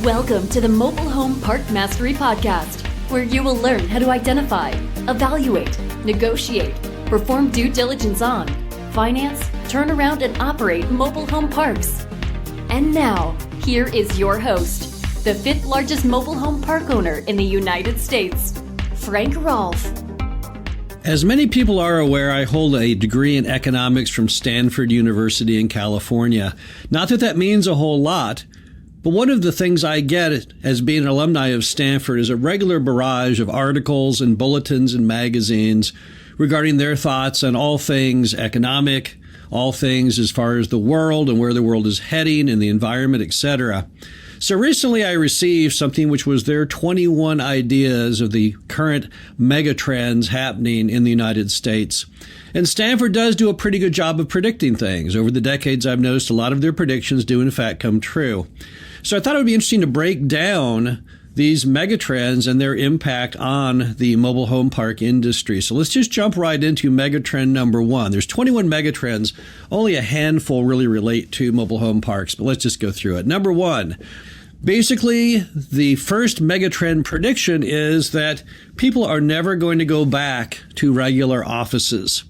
Welcome to the Mobile Home Park Mastery Podcast, where you will learn how to identify, evaluate, negotiate, perform due diligence on, finance, turn around, and operate mobile home parks. And now, here is your host, the fifth largest mobile home park owner in the United States, Frank Rolfe. As many people are aware, I hold a degree in economics from Stanford University in California. Not that that means a whole lot, but one of the things I get as being an alumni of Stanford is a regular barrage of articles and bulletins and magazines regarding their thoughts on all things economic, all things as far as the world and where the world is heading and the environment, etc. So recently I received something which was their 21 ideas of the current megatrends happening in the United States. And Stanford does do a pretty good job of predicting things. Over the decades, I've noticed a lot of their predictions do in fact come true. So I thought it would be interesting to break down these megatrends and their impact on the mobile home park industry. So let's just jump right into megatrend number one. There's 21 megatrends. Only a handful really relate to mobile home parks, but let's just go through it. Number one, basically, the first megatrend prediction is that people are never going to go back to regular offices.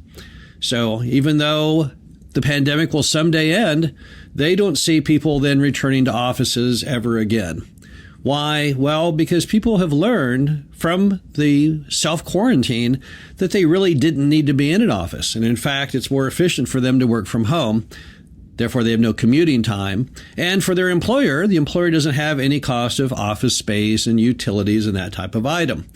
So even though the pandemic will someday end, they don't see people then returning to offices ever again. Why? Well, because people have learned from the self-quarantine that they really didn't need to be in an office. And in fact, it's more efficient for them to work from home. Therefore, they have no commuting time. And for their employer, the employer doesn't have any cost of office space and utilities and that type of item.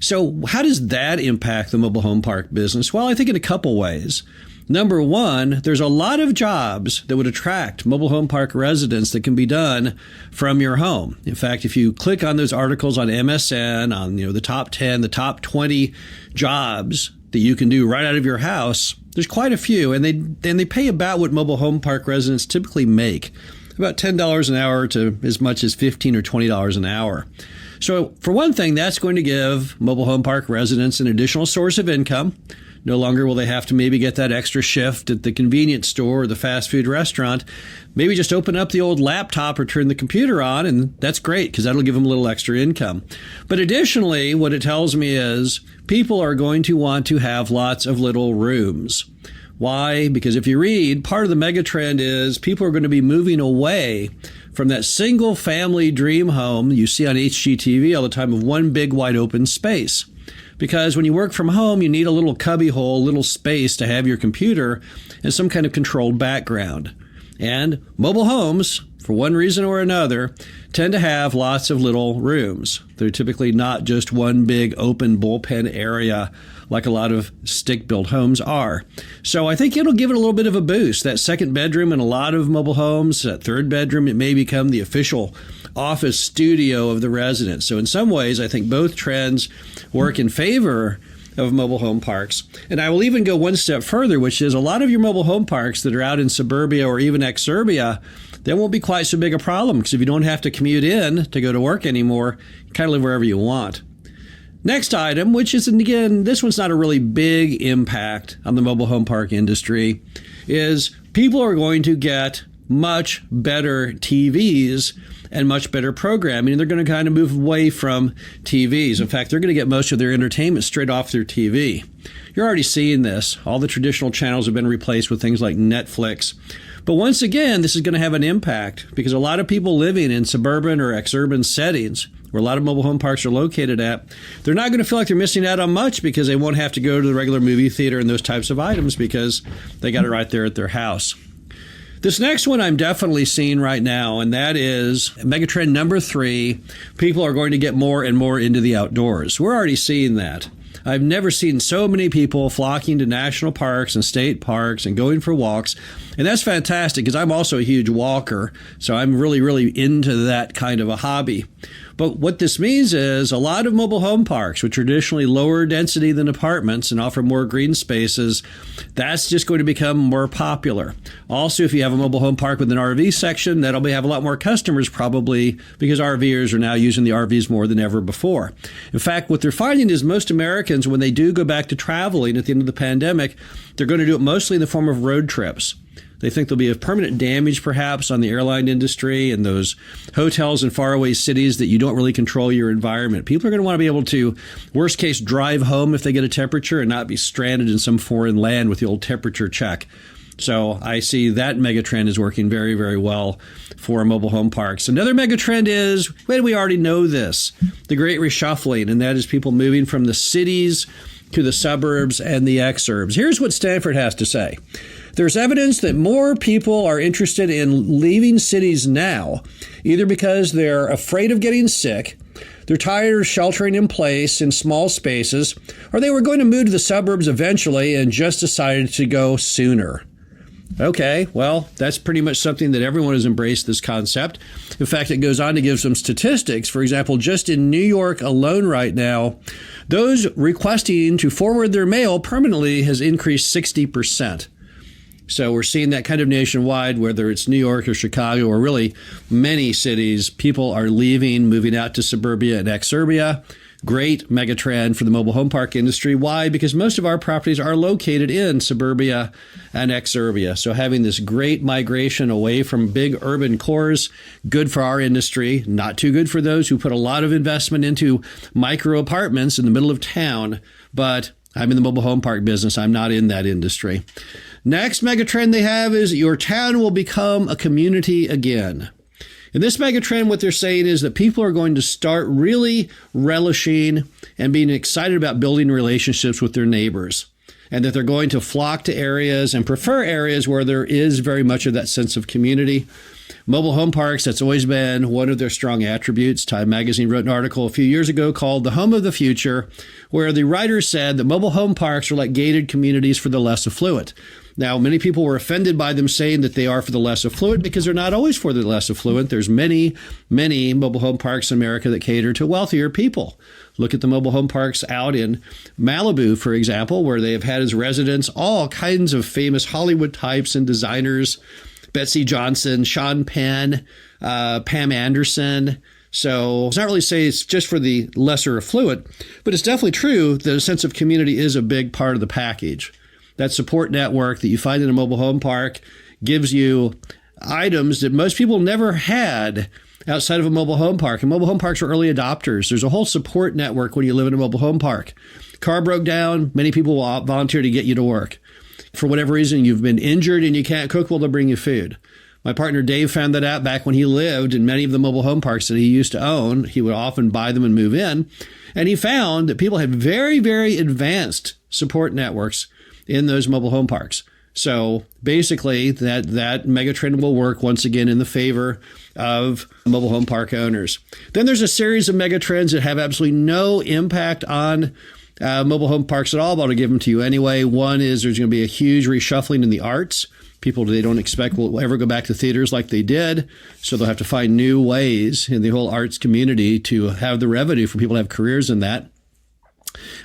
So how does that impact the mobile home park business? Well, I think in a couple ways. Number one, there's a lot of jobs that would attract mobile home park residents that can be done from your home. In fact, if you click on those articles on MSN, on the top 10, the top 20 jobs that you can do right out of your house, there's quite a few, and they pay about what mobile home park residents typically make, about $10 an hour to as much as $15 or $20 an hour. So for one thing, that's going to give mobile home park residents an additional source of income. No longer will they have to maybe get that extra shift at the convenience store or the fast food restaurant. Maybe just open up the old laptop or turn the computer on, and that's great because that'll give them a little extra income. But additionally, what it tells me is people are going to want to have lots of little rooms. Why? Because if you read, part of the megatrend is people are going to be moving away from that single family dream home you see on HGTV all the time of one big wide open space. Because when you work from home, you need a little cubby hole, little space to have your computer and some kind of controlled background. And mobile homes, for one reason or another, tend to have lots of little rooms. They're typically not just one big open bullpen area like a lot of stick-built homes are. So I think it'll give it a little bit of a boost. That second bedroom in a lot of mobile homes, that third bedroom, it may become the official office studio of the resident. So in some ways, I think both trends work in favor of mobile home parks. And I will even go one step further, which is a lot of your mobile home parks that are out in suburbia or even exurbia, that won't be quite so big a problem because if you don't have to commute in to go to work anymore, you kind of live wherever you want. Next item, which is, again, this one's not a really big impact on the mobile home park industry, is people are going to get much better TVs and much better programming. And they're going to kind of move away from TVs. In fact, they're going to get most of their entertainment straight off their TV. You're already seeing this. All the traditional channels have been replaced with things like Netflix. But once again, this is going to have an impact because a lot of people living in suburban or exurban settings where a lot of mobile home parks are located at, they're not going to feel like they're missing out on much because they won't have to go to the regular movie theater and those types of items because they got it right there at their house. This next one I'm definitely seeing right now, and that is megatrend number 3. People are going to get more and more into the outdoors. We're already seeing that. I've never seen so many people flocking to national parks and state parks and going for walks. And that's fantastic because I'm also a huge walker. So I'm really, really into that kind of a hobby. But what this means is a lot of mobile home parks, which are traditionally lower density than apartments and offer more green spaces, that's just going to become more popular. Also, if you have a mobile home park with an RV section, that'll have a lot more customers probably because RVers are now using the RVs more than ever before. In fact, what they're finding is most Americans, when they do go back to traveling at the end of the pandemic, they're going to do it mostly in the form of road trips. They think there'll be a permanent damage, perhaps, on the airline industry and those hotels in faraway cities that you don't really control your environment. People are going to want to be able to, worst case, drive home if they get a temperature and not be stranded in some foreign land with the old temperature check. So I see that megatrend is working very, very well for mobile home parks. Another megatrend is, well, we already know this, the great reshuffling, and that is people moving from the cities to the suburbs and the exurbs. Here's what Stanford has to say. There's evidence that more people are interested in leaving cities now, either because they're afraid of getting sick, they're tired of sheltering in place in small spaces, or they were going to move to the suburbs eventually and just decided to go sooner. Okay, well, that's pretty much something that everyone has embraced this concept. In fact, it goes on to give some statistics. For example, just in New York alone right now, those requesting to forward their mail permanently has increased 60%. So we're seeing that kind of nationwide, whether it's New York or Chicago or really many cities, people are leaving, moving out to suburbia and exurbia. Great megatrend for the mobile home park industry. Why? Because most of our properties are located in suburbia and exurbia. So having this great migration away from big urban cores, good for our industry, not too good for those who put a lot of investment into micro apartments in the middle of town. But I'm in the mobile home park business. I'm not in that industry. Next megatrend they have is your town will become a community again. In this megatrend, what they're saying is that people are going to start really relishing and being excited about building relationships with their neighbors, and that they're going to flock to areas and prefer areas where there is very much of that sense of community. Mobile home parks, that's always been one of their strong attributes. Time magazine wrote an article a few years ago called The Home of the Future, where the writer said that mobile home parks are like gated communities for the less affluent. Now, many people were offended by them saying that they are for the less affluent because they're not always for the less affluent. There's many, many mobile home parks in America that cater to wealthier people. Look at the mobile home parks out in Malibu, for example, where they have had as residents all kinds of famous Hollywood types and designers. Betsy Johnson, Sean Penn, Pam Anderson. So it's not really say it's just for the lesser affluent, but it's definitely true that a sense of community is a big part of the package. That support network that you find in a mobile home park gives you items that most people never had outside of a mobile home park. And mobile home parks are early adopters. There's a whole support network when you live in a mobile home park. Car broke down, many people will volunteer to get you to work. For whatever reason, you've been injured and you can't cook, well, they'll bring you food. My partner Dave found that out back when he lived in many of the mobile home parks that he used to own. He would often buy them and move in. And he found that people had very, very advanced support networks in those mobile home parks. So basically, that megatrend will work once again in the favor of mobile home park owners. Then there's a series of megatrends that have absolutely no impact on mobile home parks at all, but I'll give them to you anyway. One is there's going to be a huge reshuffling in the arts. People they don't expect will ever go back to theaters like they did. So they'll have to find new ways in the whole arts community to have the revenue for people to have careers in that.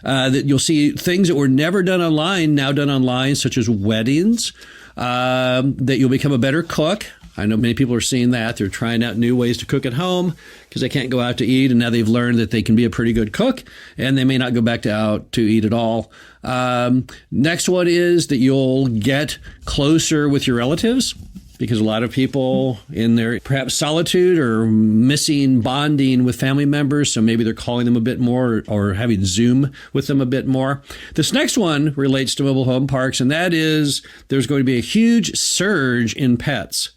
That you'll see things that were never done online, now done online, such as weddings, that you'll become a better cook. I know many people are seeing that. They're trying out new ways to cook at home because they can't go out to eat. And now they've learned that they can be a pretty good cook and they may not go back out to eat at all. Next one is that you'll get closer with your relatives because a lot of people in their perhaps solitude are missing bonding with family members. So maybe they're calling them a bit more or having Zoom with them a bit more. This next one relates to mobile home parks, and that is there's going to be a huge surge in pets.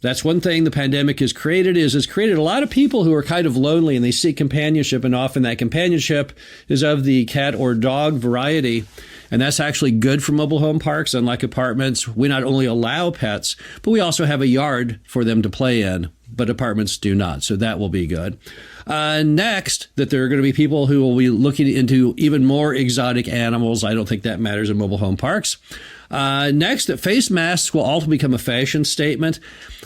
That's one thing the pandemic has created is it's created a lot of people who are kind of lonely and they seek companionship. And often that companionship is of the cat or dog variety. And that's actually good for mobile home parks. Unlike apartments, we not only allow pets, but we also have a yard for them to play in. But apartments do not. So that will be good. Next, that there are going to be people who will be looking into even more exotic animals. I don't think that matters in mobile home parks. Next, that face masks will also become a fashion statement.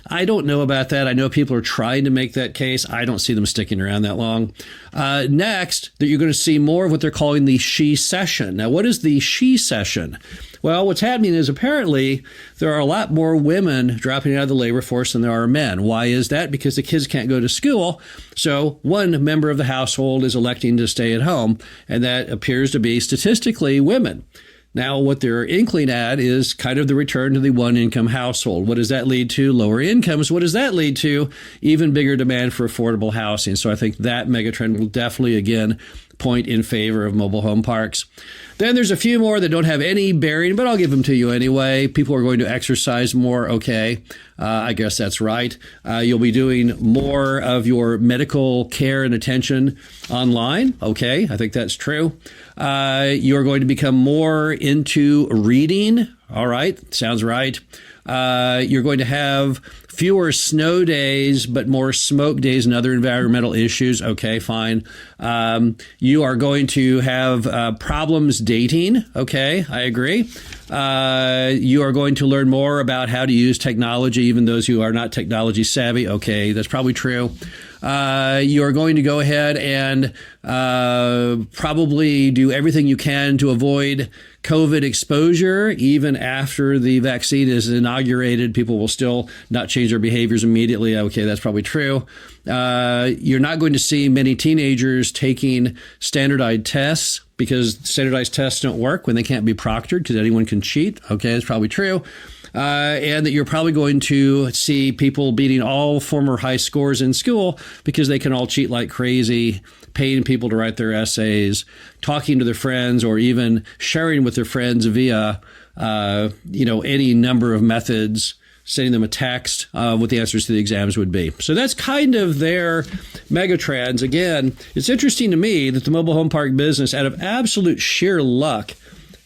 I don't know about that. I know people are trying to make that case. I don't see them sticking around that long. Next, that you're going to see more of what they're calling the she session. Now, what is the she session? Well, what's happening is apparently there are a lot more women dropping out of the labor force than there are men. Why is that? Because the kids can't go to school. So one member of the household is electing to stay at home, and that appears to be statistically women. Now, what they're inkling at is kind of the return to the one-income household. What does that lead to? Lower incomes. What does that lead to? Even bigger demand for affordable housing. So I think that megatrend will definitely, again, point in favor of mobile home parks. Then there's a few more that don't have any bearing, but I'll give them to you anyway. People are going to exercise more. Okay, I guess that's right. You'll be doing more of your medical care and attention online. Okay, I think that's true. You're going to become more into reading. All right, sounds right. You're going to have fewer snow days, but more smoke days and other environmental issues. Okay, fine. You are going to have problems dating. Okay, I agree. You are going to learn more about how to use technology, even those who are not technology savvy. Okay, that's probably true. You are going to go ahead and probably do everything you can to avoid COVID exposure. Even after the vaccine is inaugurated, people will still not change their behaviors immediately. Okay, that's probably true. You're not going to see many teenagers taking standardized tests because standardized tests don't work when they can't be proctored because anyone can cheat. Okay, that's probably true. And that you're probably going to see people beating all former high scores in school because they can all cheat like crazy, paying people to write their essays, talking to their friends, or even sharing with their friends via, any number of methods, sending them a text, what the answers to the exams would be. So that's kind of their megatrends. Again, it's interesting to me that the mobile home park business, out of absolute sheer luck,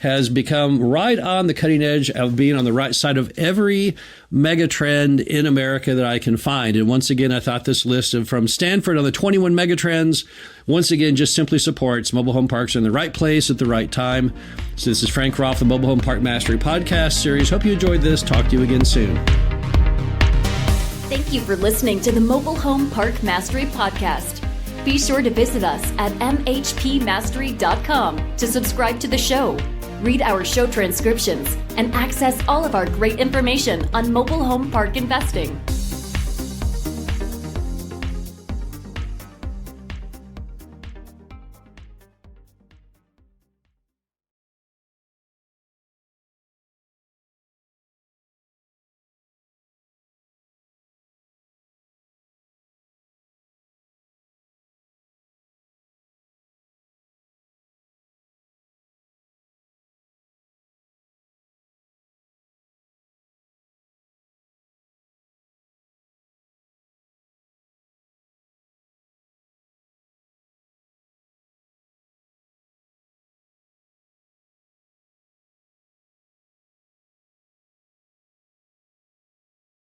has become right on the cutting edge of being on the right side of every megatrend in America that I can find. And once again, I thought this list from Stanford on the 21 megatrends, once again, just simply supports mobile home parks are in the right place at the right time. So this is Frank Roth, the Mobile Home Park Mastery Podcast Series. Hope you enjoyed this. Talk to you again soon. Thank you for listening to the Mobile Home Park Mastery Podcast. Be sure to visit us at mhpmastery.com to subscribe to the show, read our show transcriptions, and access all of our great information on mobile home park investing.